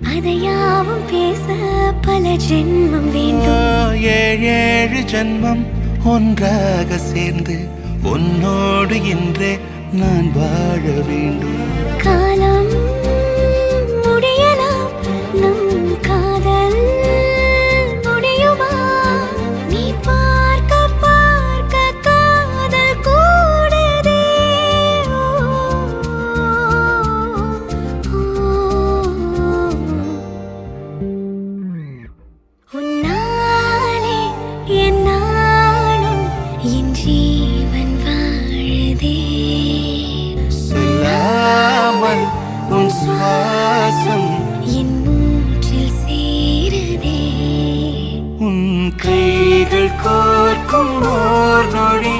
அதையாவும் பேச பல ஜென்மம் வேண்டும். ஏழு ஜென்மம் ஒன்றாக சேர்ந்து உன்னோடு இன்றே நான் வாழ வேண்டும். காலம் முடியலாம், நம் காதல் முடியுமா? நீ பார்க்க பார்க்க காதல் கூடுதே. உன்னாலே என்னாலும் என் ஜீவன் வாழுதே. சொல்லாமல் உன் சுவாசம் என் மூச்சில் சேருதே. உன் கைகள் கோர்க்கும் ஓர் நொடி